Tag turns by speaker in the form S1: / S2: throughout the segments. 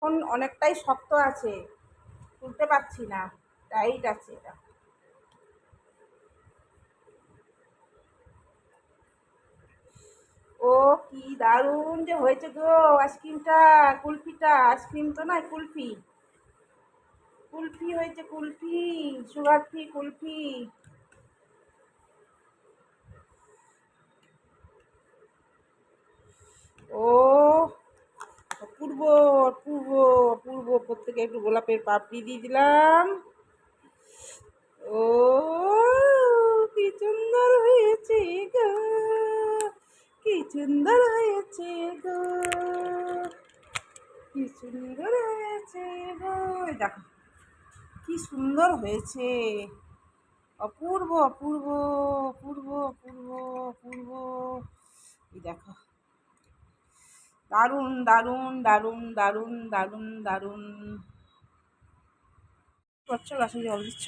S1: এখন অনেকটাই শক্ত আছে, তুলতে পারছি না, টাইট আছে এটা। ও কি দারুণ যে হয়েছে গো আইসক্রিমটা, কুলফিটা, আইসক্রিম তো নয় কুলফি, কুলফি হয়েছে কুলফি, সুগার ফ্রি কুলফি। ও পূর্ব পূর্ব পূর্ব প্রত্যেকে একটু গোলাপের পাপড়ি দিয়ে দিলাম। ও কি সুন্দর হয়েছে গো, কি সুন্দর হয়েছে গো, কি সুন্দর হয়েছে গো। এই দেখো কি সুন্দর হয়েছে, অপূর্ব অপূর্ব অপূর্ব অপূর্ব অপূর্ব। এই দেখো দারুণ দারুণ দারুণ দারুণ দারুণ দারুণ। করছো গাছে জল দিচ্ছ,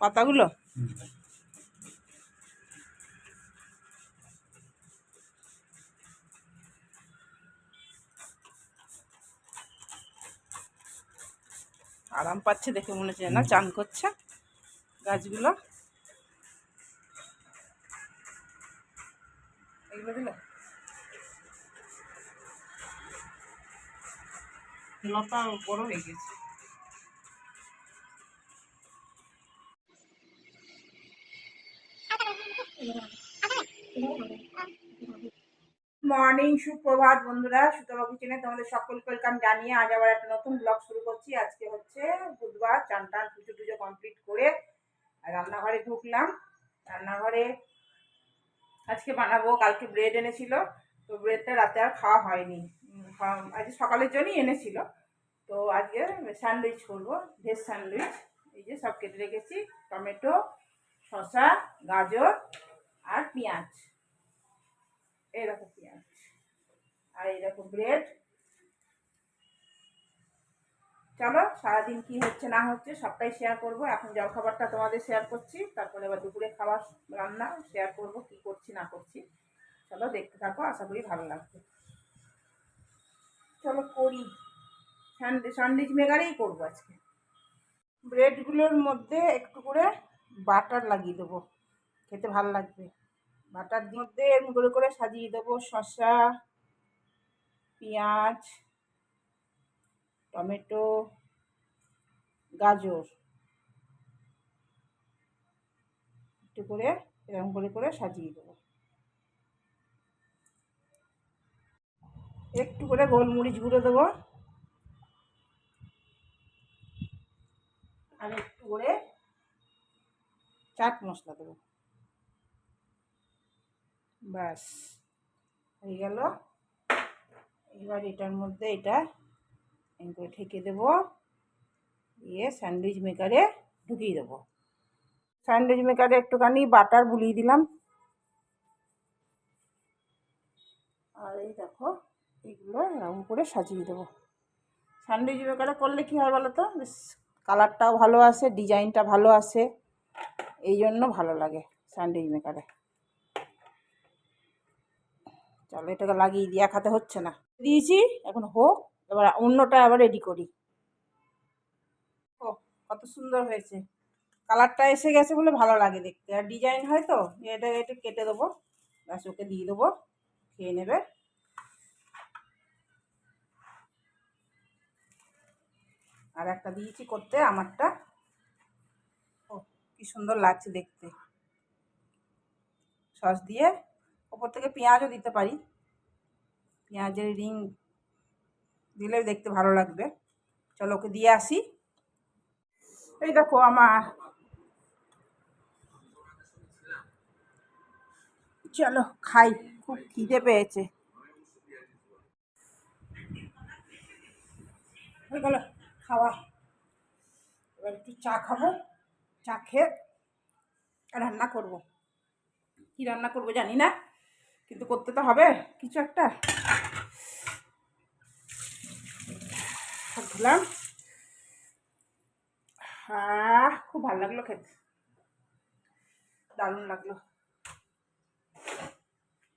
S1: পাতাগুলো? আরাম পাচ্ছে দেখে মনে হচ্ছে না চান করছে গাছগুলো। এগুলো দিলে লতা বড় হয়ে গেছে। মর্নিং, সুপ্রভাত বন্ধুরা, সুতবা কিচেনে তোমাদের সকলকে ওয়েলকাম জানিয়ে আজ আবার একটা নতুন ব্লগ শুরু করছি। আজকে হচ্ছে বুধবার, চান টান পুজো টুজো কমপ্লিট করে রান্নাঘরে ঢুকলাম। রান্নাঘরে আজকে বানাবো, কালকে ব্রেড এনেছিল, তো ব্রেডটা রাতে আর খাওয়া হয়নি, আজকে সকালের জন্যই এনেছিল। তো আজকে স্যান্ডউইচ করবো, ভেজ স্যান্ডউইচ। এই যে সব কেটে রেখেছি, টমেটো, শসা, গাজর আর পেঁয়াজ, এইরকম পেঁয়াজ আর এইরকম ব্রেড। চলো সারাদিন কি হচ্ছে না হচ্ছে সবটাই শেয়ার করব। এখন জলখাবারটা তোমাদের শেয়ার করছি, তারপরে এবার দুপুরে খাবার রান্না শেয়ার করব, কি করছি না করছি। চলো দেখতে থাকো, আশা করি ভালো লাগবে। চলো করি, স্যান্ডউইচ মেকারেই করবো আজকে। ব্রেডগুলোর মধ্যে একটু করে বাটার লাগিয়ে দেবো, খেতে ভালো লাগবে। বাটার মধ্যে এরকম করে সাজিয়ে দেবো শসা, পেঁয়াজ, টমেটো, গাজর, একটু করে এরকম করে সাজিয়ে দেবো। একটু করে গোলমরিচ গুঁড়ো দেবো, আর একটু করে চাট মশলা দেবো। ব্যাস হয়ে গেল। এবার এটার মধ্যে এটা করে ঢেকে দেবো, দিয়ে স্যান্ডউইচ মেকারে ঢুকিয়ে দেবো। স্যান্ডউইচ মেকারে একটুখানি বাটার বুলিয়ে দিলাম, আর এই দেখো এগুলো এরকম করে সাজিয়ে দেবো। স্যান্ডউইচ মেকারে করলে কী হয় বলো তো, বেশ কালারটাও ভালো আসে, ডিজাইনটা ভালো আসে, এই জন্য ভালো লাগে স্যান্ডউইচ মেকারে। চলো এটাকে লাগিয়ে দিয়ে এক হাতে হচ্ছে না, দিয়েছি এখন হোক, এবার অন্যটা আবার রেডি করি। ও কত সুন্দর হয়েছে, কালারটা এসে গেছে বলে ভালো লাগে দেখতে, আর ডিজাইন হয় তো। এটা এটা কেটে দেবো, ব্যাস ওকে দিয়ে দেবো, খেয়ে নেবে। আর একটা দিয়েছি করতে আমারটা, ও কি সুন্দর লাগছে দেখতে, সস দিয়ে। ওপর থেকে পেঁয়াজও দিতে পারি, পেঁয়াজের রিং দিলে দেখতে ভালো লাগবে। চলো ওকে দিয়ে আসি। এই দেখো আমার, চলো খাই, খুব খিদে পেয়েছে। হয়ে গেল খাওয়া, এবার একটু চা খাবো, চা খেয়ে রান্না করব। কি রান্না করব জানি না, কিন্তু করতে তো হবে কিছু একটা। ধুলাম, খুব ভালো লাগলো খেতে, দারুণ লাগলো।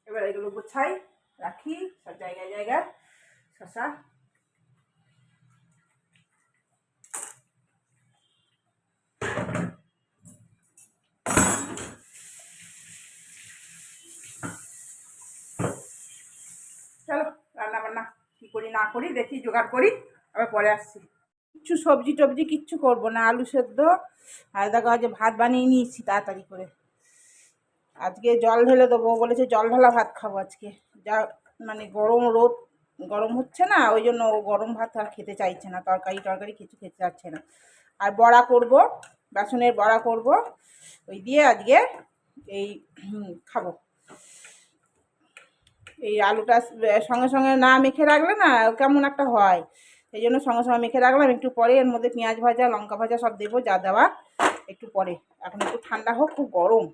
S1: এবার এগুলো গোছাই, রাখি সব জায়গায় জায়গায় শশা। চলো রান্না বান্না কী করি না করি দেখি, জোগাড় করি, আবার পরে আসছি। কিচ্ছু সবজি টবজি কিচ্ছু করবো না, আলু সেদ্ধ আর দেখো আজ ভাত বানিয়ে নিয়েছি তাড়াতাড়ি করে। আজকে জল ঢেলে দেবো বলেছে, জল ঢালা ভাত খাবো আজকে। যা মানে গরম রোদ গরম হচ্ছে না, ওই জন্য ও গরম ভাত আর খেতে চাইছে না, তরকারি টরকারি কিছু খেতে চাচ্ছে না। আর বড়া করব, বেসনের বড়া করব, ওই দিয়ে আজকে এই খাবো। এই আলুটা সঙ্গে সঙ্গে না মেখে রাখলে না কেমন একটা হয়, সেই জন্য সঙ্গে সঙ্গে মেখে রাখলাম। একটু পরে এর মধ্যে পেঁয়াজ ভাজা লঙ্কা ভাজা সব দেবো, যা দেওয়া একটু পরে। এখন একটু ঠান্ডা হোক, খুব গরম।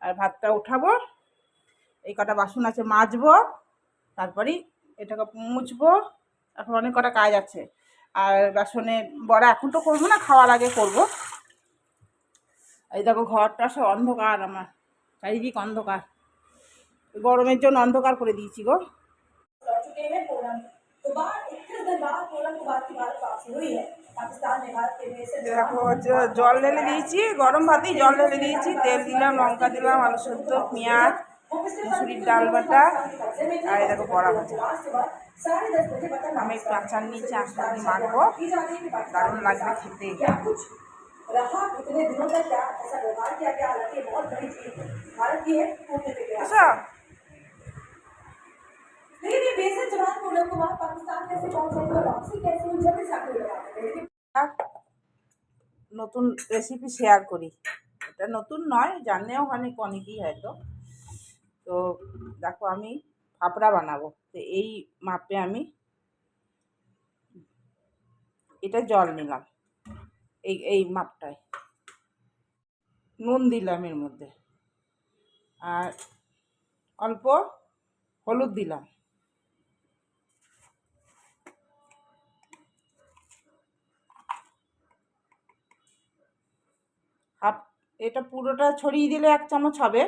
S1: আর ভাতটা উঠাবো, এই কটা বাসন আছে মাজবো, তারপরেই এটাকে মুছবো। এখন অনেক কটা কাজ আছে। আর বাসনে বড়া এখন তো করবো না, খাওয়ার আগে করব। এই দেখো ঘরটা সব অন্ধকার, আমার চারিদিক অন্ধকার, গরমের জন্য অন্ধকার করে দিয়েছি গো। জল ঢেলে দিয়েছি, গরম ভাতেই জল ঢেলে দিয়েছি, তেল দিলাম, লঙ্কা দিলাম, আলু সেদ্ধ, পেঁয়াজ, মুসুরির ডাল বাটা, আর এই দেখো বড়া ভাজা। আমি একটু আচার নিয়েছি, আচার দিয়ে মাখবো, দারুণ লাগবে খেতে। বুঝছো? নতুন রেসিপি শেয়ার করি, এটা নতুন নয়, জানলেও অনেকেই হয়তো। তো দেখো আমি ফাফড়া বানাবো, তো এই মাপে আমি এটা জল নিলাম, এই মাপটায় নুন দিলাম এর মধ্যে, আর অল্প হলুদ দিলাম, হাফ, এটা পুরোটা ছড়িয়ে দিলে 1 চামচ হবে,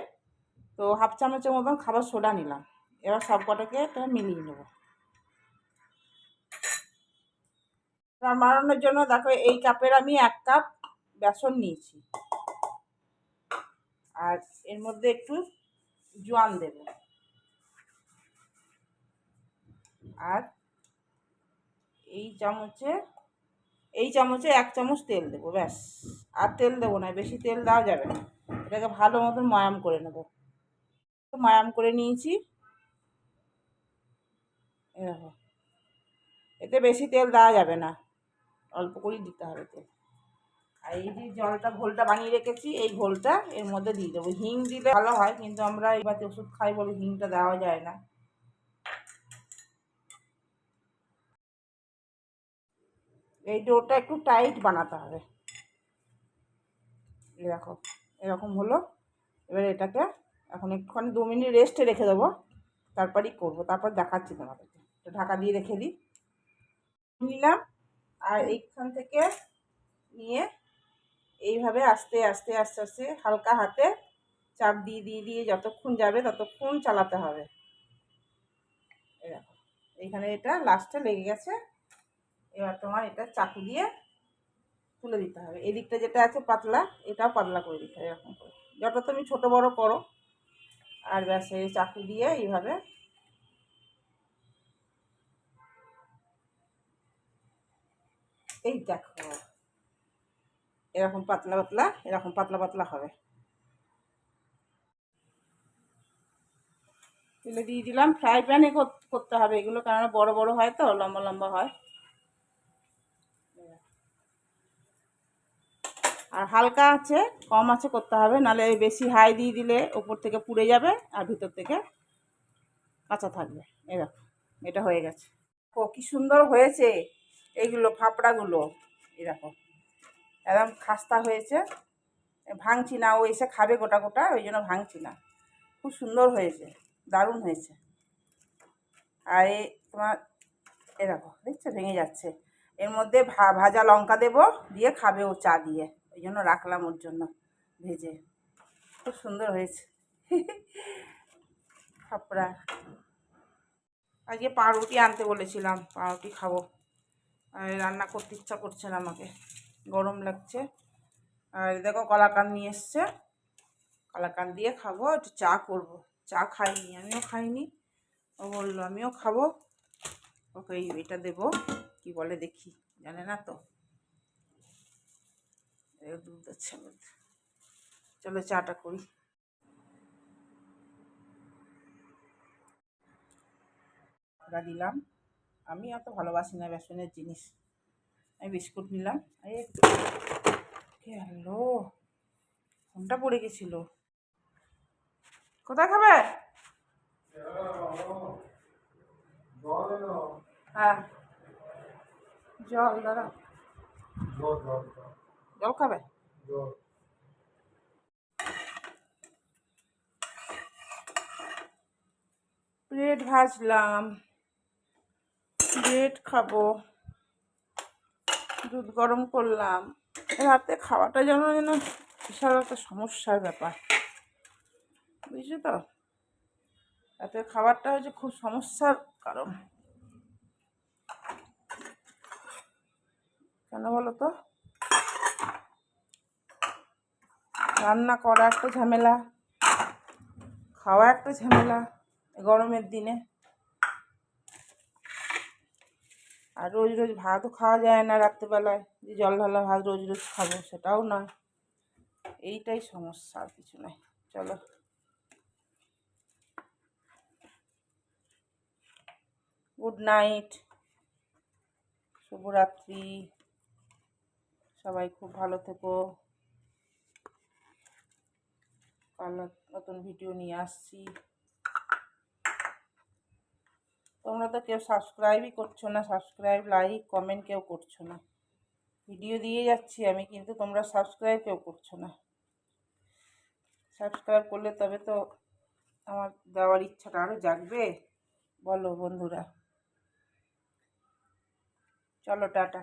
S1: তো হাফ চামচের মতন খাবার সোডা নিলাম। এবার সব কটাকে এটা মিলিয়ে নেব। মারানোর জন্য দেখো এই কাপের আমি 1 কাপ বেসন নিয়েছি, আর এর মধ্যে একটু জোয়ান দেব, আর এই চামচে 1 চামচ তেল দেবো, ব্যাস। আর তেল দেবো না, বেশি তেল দেওয়া যাবে না। এটাকে ভালো মতন ময়াম করে নেব। ময়াম করে নিয়েছি, এরকম। এতে বেশি তেল দেওয়া যাবে না, অল্প করেই দিতে হবে তেল। আর এই যে জলটা ঘোলটা বানিয়ে রেখেছি, এই ঘোলটা এর মধ্যে দিয়ে দেবো। হিং দিলে ভালো হয়, কিন্তু আমরা এবার ওষুধ খাই বলে হিংটা দেওয়া যায় না। এই ডোটা একটু টাইট বানাতে হবে। দেখো এরকম হলো। এবার এটাকে এখন একটুখানি 2 মিনিট রেস্টে রেখে দেবো, তারপরই করবো, তারপর দেখাচ্ছি তোমাদেরকে। তো ঢাকা দিয়ে রেখে দিই। নিলাম, আর এইখান থেকে নিয়ে এইভাবে আস্তে আস্তে আস্তে আস্তে হালকা হাতে চাপ দিয়ে দিয়ে দিয়ে যতক্ষণ যাবে ততক্ষণ চালাতে হবে। এরকম এইখানে এটা লাস্টে লেগে গেছে, এবার তোমার এটা চাকু দিয়ে তুলে দিতে হবে। এদিকটা যেটা আছে পাতলা, এটাও পাতলা করে দিতে হবে, এরকম করে যত তুমি ছোটো বড়ো করো। আর ব্যাস এই চাকু দিয়ে এইভাবে এই দেখো এরকম পাতলা পাতলা, এরকম পাতলা পাতলা হবে। তুলে দিয়ে দিলাম। ফ্রাই প্যানে করতে হবে এগুলো, কেননা বড় বড় হয় তো, লম্বা লম্বা হয়। আর হালকা আছে, কম আছে করতে হবে, নাহলে বেশি হাই দিয়ে দিলে ওপর থেকে পুড়ে যাবে আর ভিতর থেকে কাঁচা থাকবে। এরকম এটা হয়ে গেছে। ও কি সুন্দর হয়েছে এইগুলো ফাপড়াগুলো, এরকম একদম খাস্তা হয়েছে। ভাঙছি না, ও এসে খাবে গোটা গোটা, ওই জন্য ভাঙছি না। খুব সুন্দর হয়েছে, দারুণ হয়েছে। আর এই তোমার এরকম দেখছো ভেঙে যাচ্ছে। এর মধ্যে ভাজা লঙ্কা দেবো, দিয়ে খাবে ও চা দিয়ে, ওই জন্য রাখলাম ওর জন্য ভেজে। খুব সুন্দর হয়েছে ফাপড়া। আজকে পাউরুটি আনতে বলেছিলাম, পাউরুটি খাবো। আর রান্না করতে ইচ্ছা করছে না আমাকে, গরম লাগছে। আর দেখো কলাকান্দ নিয়ে এসছে, কলাকান্দ দিয়ে খাবো, একটু চা করব। চা খাইনি, আমিও খাইনি। ও বললো আমিও খাবো, ওকে এটা দেবো, কি বলে দেখি, জানে না তো, দুধ আছে। চলো চাটা করি। দিলাম, আমি অত ভালোবাসি না বেসনের জিনিস। আমি বিস্কুট নিলাম। হ্যালো, ফোনটা পড়ে গেছিল। কোথায় খাবে? হ্যাঁ, জল দাঁড়া, জল খাবে? ব্রেড ভাজলাম, ব্রেড খাবো, দুধ গরম করলাম। রাতে খাওয়াটা যেন যেন বিশাল একটা সমস্যার ব্যাপার, বুঝছো তো? রাতে খাবারটা হচ্ছে খুব সমস্যার কারণ। কেন বলো তো? রান্না করা একটা ঝামেলা, খাওয়া একটা ঝামেলা গরমের দিনে। আর রোজ রোজ ভাতও খাওয়া যায় না রাত্রেবেলায়, যে জল ঢালা ভাত রোজ রোজ খাবো সেটাও নয়। এইটাই সমস্যা, আর কিছু নয়। চলো, গুড নাইট, শুভরাত্রি, সবাই খুব ভালো থেকো। কাল নতুন ভিডিও নিয়ে আসছি। তোমরা তো কেউ সাবস্ক্রাইবই করছো না, সাবস্ক্রাইব লাইক কমেন্ট কেউ করছো না। ভিডিও দিয়ে যাচ্ছি আমি, কিন্তু তোমরা সাবস্ক্রাইব কেউ করছো না। সাবস্ক্রাইব করলে তবে তো আমার দেওয়ার ইচ্ছাটা আরও জাগবে, বলো বন্ধুরা। চলো টাটা।